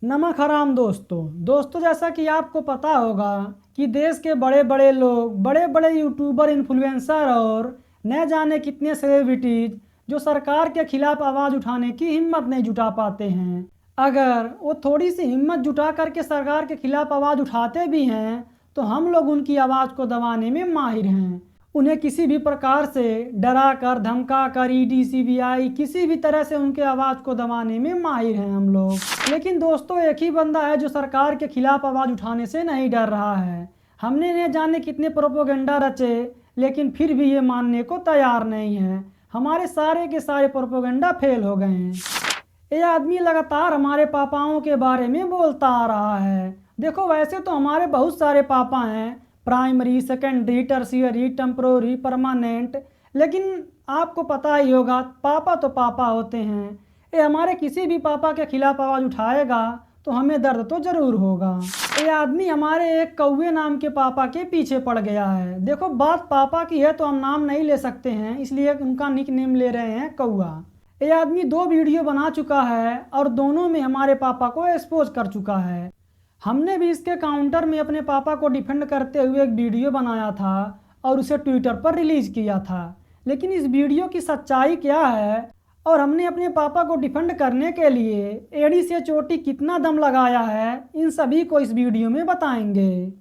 नमक हराम दोस्तों जैसा कि आपको पता होगा कि देश के बड़े बड़े लोग, बड़े बड़े यूट्यूबर, इन्फ्लुएंसर और न जाने कितने सेलिब्रिटीज जो सरकार के खिलाफ आवाज़ उठाने की हिम्मत नहीं जुटा पाते हैं। अगर वो थोड़ी सी हिम्मत जुटा करके सरकार के खिलाफ आवाज़ उठाते भी हैं तो हम लोग उनकी आवाज़ को दबाने में माहिर हैं। उन्हें किसी भी प्रकार से डरा कर, धमका कर, ईडी, सीबीआई किसी भी तरह से उनके आवाज़ को दबाने में माहिर हैं हम लोग। लेकिन दोस्तों, एक ही बंदा है जो सरकार के खिलाफ आवाज़ उठाने से नहीं डर रहा है। हमने न जाने कितने प्रोपोगंडा रचे, लेकिन फिर भी ये मानने को तैयार नहीं है। हमारे सारे के सारे प्रोपोगंडा फेल हो गए हैं। ये आदमी लगातार हमारे पापाओं के बारे में बोलता आ रहा है। देखो, वैसे तो हमारे बहुत सारे पापा हैं, primary, secondary, tertiary, temporary, permanent, लेकिन आपको पता ही होगा पापा तो पापा होते हैं। ये हमारे किसी भी पापा के खिलाफ आवाज़ उठाएगा तो हमें दर्द तो ज़रूर होगा। ये आदमी हमारे एक कौवे नाम के पापा के पीछे पड़ गया है। देखो, बात पापा की है तो हम नाम नहीं ले सकते हैं, इसलिए उनका निक नेम ले रहे हैं कौआ। ये आदमी 2 वीडियो बना चुका है और दोनों में हमारे पापा को एक्सपोज कर चुका है। हमने भी इसके काउंटर में अपने पापा को डिफेंड करते हुए एक वीडियो बनाया था और उसे ट्विटर पर रिलीज़ किया था। लेकिन इस वीडियो की सच्चाई क्या है और हमने अपने पापा को डिफेंड करने के लिए एड़ी से चोटी कितना दम लगाया है, इन सभी को इस वीडियो में बताएंगे।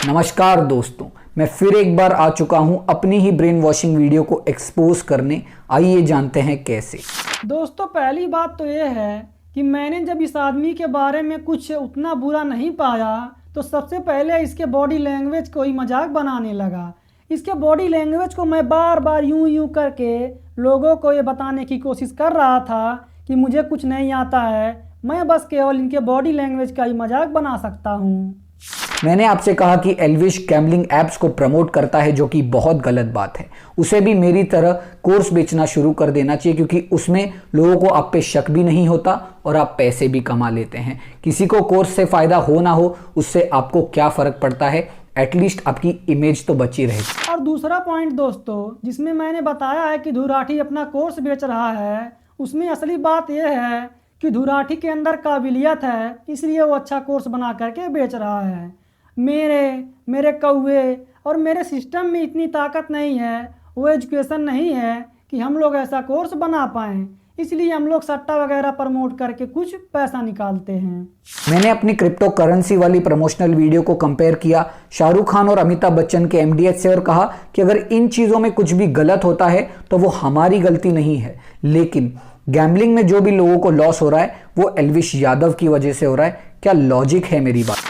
नमस्कार दोस्तों, मैं फिर एक बार आ चुका हूं अपनी ही ब्रेन वॉशिंग वीडियो को एक्सपोज करने। आइए जानते हैं कैसे। दोस्तों, पहली बात तो ये है कि मैंने जब इस आदमी के बारे में कुछ उतना बुरा नहीं पाया तो सबसे पहले इसके बॉडी लैंग्वेज को ही मजाक बनाने लगा। इसके बॉडी लैंग्वेज को मैं बार बार यूं करके लोगों को ये बताने की कोशिश कर रहा था कि मुझे कुछ नहीं आता है, मैं बस केवल इनके बॉडी लैंग्वेज का ही मजाक बना सकता हूँ। मैंने आपसे कहा कि एल्विश गैम्बलिंग ऐप्स को प्रमोट करता है, जो कि बहुत गलत बात है। उसे भी मेरी तरह कोर्स बेचना शुरू कर देना चाहिए, क्योंकि उसमें लोगों को आप पे शक भी नहीं होता और आप पैसे भी कमा लेते हैं। किसी को कोर्स से फायदा हो ना हो, उससे आपको क्या फर्क पड़ता है, एटलीस्ट आपकी इमेज तो बची रहे। और दूसरा पॉइंट दोस्तों, जिसमें मैंने बताया है कि धुराठी अपना कोर्स बेच रहा है, उसमें असली बात यह है कि धुराठी के अंदर काबिलियत है, इसलिए वो अच्छा कोर्स बना करके बेच रहा है। मेरे कौवे और मेरे सिस्टम में इतनी ताकत नहीं है, वो एजुकेशन नहीं है कि हम लोग ऐसा कोर्स बना पाएँ, इसलिए हम लोग सट्टा वगैरह प्रमोट करके कुछ पैसा निकालते हैं। मैंने अपनी क्रिप्टो करेंसी वाली प्रमोशनल वीडियो को कंपेयर किया शाहरुख खान और अमिताभ बच्चन के एमडीएच से और कहा कि अगर इन चीज़ों में कुछ भी गलत होता है तो वो हमारी गलती नहीं है, लेकिन गैम्बलिंग में जो भी लोगों को लॉस हो रहा है वो एल्विश यादव की वजह से हो रहा है। क्या लॉजिक है मेरी बात।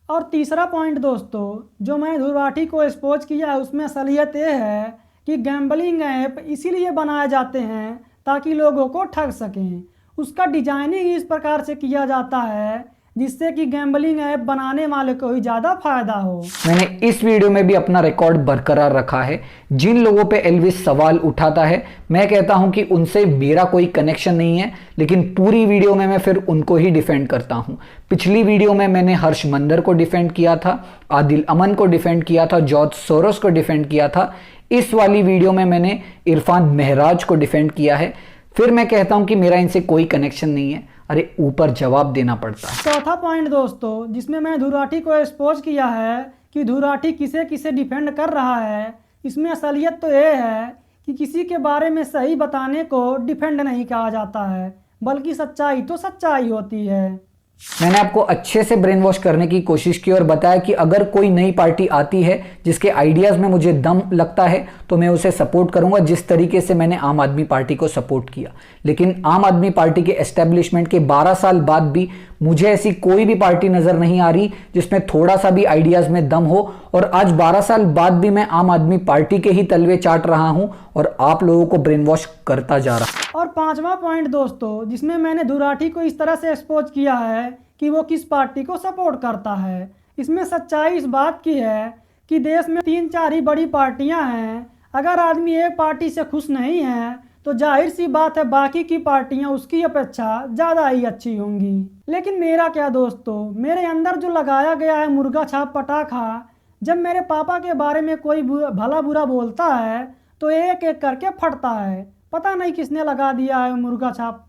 और तीसरा पॉइंट दोस्तों, जो मैं धुराठी को एक्सपोज किया है, उसमें असलियत ये है कि गैम्बलिंग ऐप इसीलिए बनाए जाते हैं ताकि लोगों को ठग सकें। उसका डिजाइनिंग इस प्रकार से किया जाता है जिससे कि गैम्बलिंग ऐप बनाने वाले को ही ज़्यादा फायदा हो। मैंने इस वीडियो में भी अपना रिकॉर्ड बरकरार रखा है। जिन लोगों पे एल्विश सवाल उठाता है, मैं कहता हूं कि उनसे मेरा कोई कनेक्शन नहीं है, लेकिन पूरी वीडियो में मैं फिर उनको ही डिफेंड करता हूं। पिछली वीडियो में मैंने हर्ष मंदर को डिफेंड किया था, आदिल अमन को डिफेंड किया था, जॉर्ज सोरोस को डिफेंड किया था। इस वाली वीडियो में मैंने इरफान महराज को डिफेंड किया है। फिर मैं कहता हूं कि मेरा इनसे कोई कनेक्शन नहीं है। अरे, ऊपर जवाब देना पड़ता है। चौथा पॉइंट दोस्तों, जिसमें मैं धुराठी को एक्सपोज किया है कि धुराठी किसे किसे डिफेंड कर रहा है, इसमें असलियत तो ये है कि किसी के बारे में सही बताने को डिफेंड नहीं कहा जाता है, बल्कि सच्चाई तो सच्चाई होती है। मैंने आपको अच्छे से ब्रेन वॉश करने की कोशिश की और बताया कि अगर कोई नई पार्टी आती है जिसके आइडियाज़ में मुझे दम लगता है तो मैं उसे सपोर्ट करूंगा, जिस तरीके से मैंने आम आदमी पार्टी को सपोर्ट किया। लेकिन आम आदमी पार्टी के एस्टेब्लिशमेंट के 12 साल बाद भी मुझे ऐसी कोई भी पार्टी नज़र नहीं आ रही जिसमें थोड़ा सा भी आइडियाज़ में दम हो, और आज 12 साल बाद भी मैं आम आदमी पार्टी के ही तलवे चाट रहा हूं और आप लोगों को ब्रेन वॉश करता जा रहा। और पांचवा पॉइंट दोस्तों, जिसमें मैंने धुराठी को इस तरह से एक्सपोज किया है कि वो किस पार्टी को सपोर्ट करता है, इसमें सच्चाई इस बात की है कि देश में 3-4 ही बड़ी पार्टियां हैं। अगर आदमी एक पार्टी से खुश नहीं है तो जाहिर सी बात है बाकी की पार्टियां उसकी अपेक्षा ज़्यादा ही अच्छी होंगी। लेकिन मेरा क्या दोस्तों, मेरे अंदर जो लगाया गया है मुर्गा छाप पटाखा, जब मेरे पापा के बारे में कोई भला बुरा बोलता है तो एक एक करके फटता है। पता नहीं किसने लगा दिया है मुर्गा छाप,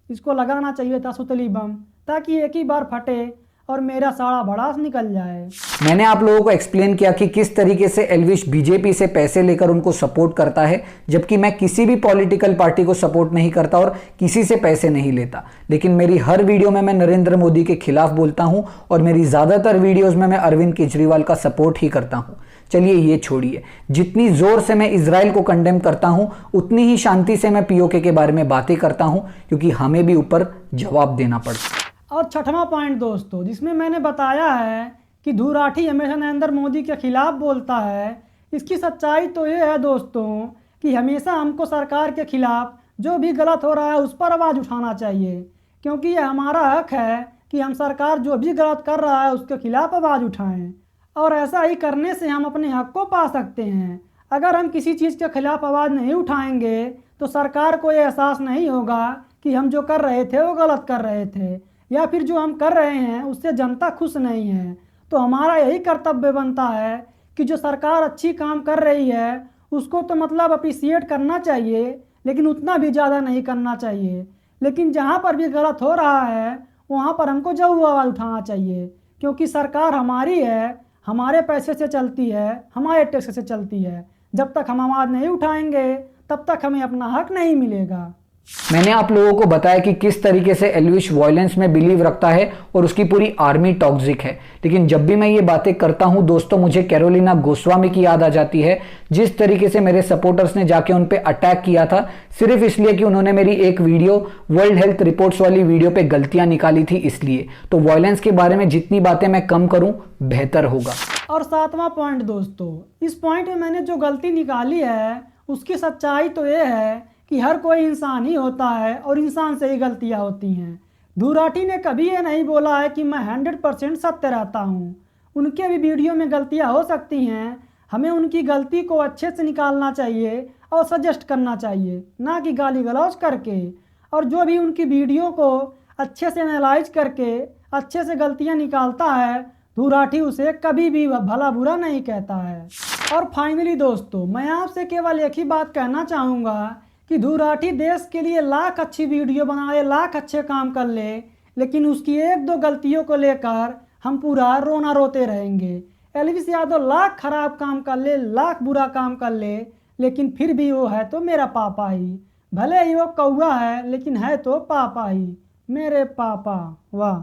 इसको लगाना चाहिए था सुतली बम, ताकि एक ही बार फटे और मेरा सारा भड़ास निकल जाए। मैंने आप लोगों को एक्सप्लेन किया कि किस तरीके से एल्विश बीजेपी से पैसे लेकर उनको सपोर्ट करता है, जबकि मैं किसी भी पॉलिटिकल पार्टी को सपोर्ट नहीं करता और किसी से पैसे नहीं लेता। लेकिन मेरी हर वीडियो में मैं नरेंद्र मोदी के खिलाफ बोलता हूं और मेरी ज्यादातर वीडियोस में मैं अरविंद केजरीवाल का सपोर्ट ही करता हूं। चलिए ये छोड़िए, जितनी जोर से मैं इजराइल को कंडेम करता हूं उतनी ही शांति से मैं पीओके के बारे में बातें करता हूं, क्योंकि हमें भी ऊपर जवाब देना पड़ता है। और छठवां पॉइंट दोस्तों, जिसमें मैंने बताया है कि धूराठी हमेशा नरेंद्र मोदी के खिलाफ बोलता है, इसकी सच्चाई तो ये है दोस्तों कि हमेशा हमको सरकार के खिलाफ जो भी गलत हो रहा है उस पर आवाज़ उठाना चाहिए, क्योंकि ये हमारा हक है कि हम सरकार जो भी गलत कर रहा है उसके खिलाफ आवाज़ उठाएं। और ऐसा ही करने से हम अपने हक को पा सकते हैं। अगर हम किसी चीज़ के खिलाफ आवाज़ नहीं उठाएंगे तो सरकार को ये एहसास नहीं होगा कि हम जो कर रहे थे वो गलत कर रहे थे, या फिर जो हम कर रहे हैं उससे जनता खुश नहीं है। तो हमारा यही कर्तव्य बनता है कि जो सरकार अच्छी काम कर रही है उसको तो मतलब अप्रिसिएट करना चाहिए, लेकिन उतना भी ज़्यादा नहीं करना चाहिए। लेकिन जहाँ पर भी गलत हो रहा है वहाँ पर हमको जरूर आवाज़ उठाना चाहिए, क्योंकि सरकार हमारी है, हमारे पैसे से चलती है, हमारे टैक्स से चलती है। जब तक हम आवाज़ नहीं उठाएंगे तब तक हमें अपना हक नहीं मिलेगा। मैंने आप लोगों को बताया कि किस तरीके से एल्विश वायलेंस में बिलीव रखता है और उसकी पूरी आर्मी टॉक्सिक है। लेकिन जब भी मैं ये बातें करता हूं दोस्तों, मुझे कैरोलिना गोस्वामी की याद आ जाती है, जिस तरीके से मेरे सपोर्टर्स ने जाके उन पे अटैक किया था सिर्फ इसलिए कि उन्होंने मेरी एक वीडियो वर्ल्ड हेल्थ रिपोर्ट्स वाली वीडियो पे गलतियां निकाली थी इसलिए। तो वायलेंस के बारे में जितनी बातें मैं कम करूं बेहतर होगा। और सातवां पॉइंट दोस्तों, इस पॉइंट में मैंने जो गलती निकाली है उसकी सच्चाई तो ये है कि हर कोई इंसान ही होता है और इंसान से ही गलतियां होती हैं। धूराठी ने कभी ये नहीं बोला है कि मैं 100% सत्य रहता हूँ। उनके भी वीडियो में गलतियां हो सकती हैं, हमें उनकी गलती को अच्छे से निकालना चाहिए और सजेस्ट करना चाहिए, ना कि गाली गलौज करके। और जो भी उनकी वीडियो को अच्छे से एनालाइज करके अच्छे से गलतियाँ निकालता है, धूराठी उसे कभी भी भला बुरा नहीं कहता है। और फाइनली दोस्तों, मैं आपसे केवल एक ही बात कहना चाहूँगा कि धूराठी देश के लिए लाख अच्छी वीडियो बनाए, लाख अच्छे काम कर ले, लेकिन उसकी एक दो गलतियों को लेकर हम पूरा रोना रोते रहेंगे। एल्विश यादव लाख खराब काम कर ले, लाख बुरा काम कर ले, लेकिन फिर भी वो है तो मेरा पापा ही। भले ही वो कौवा है लेकिन है तो पापा ही, मेरे पापा। वाह।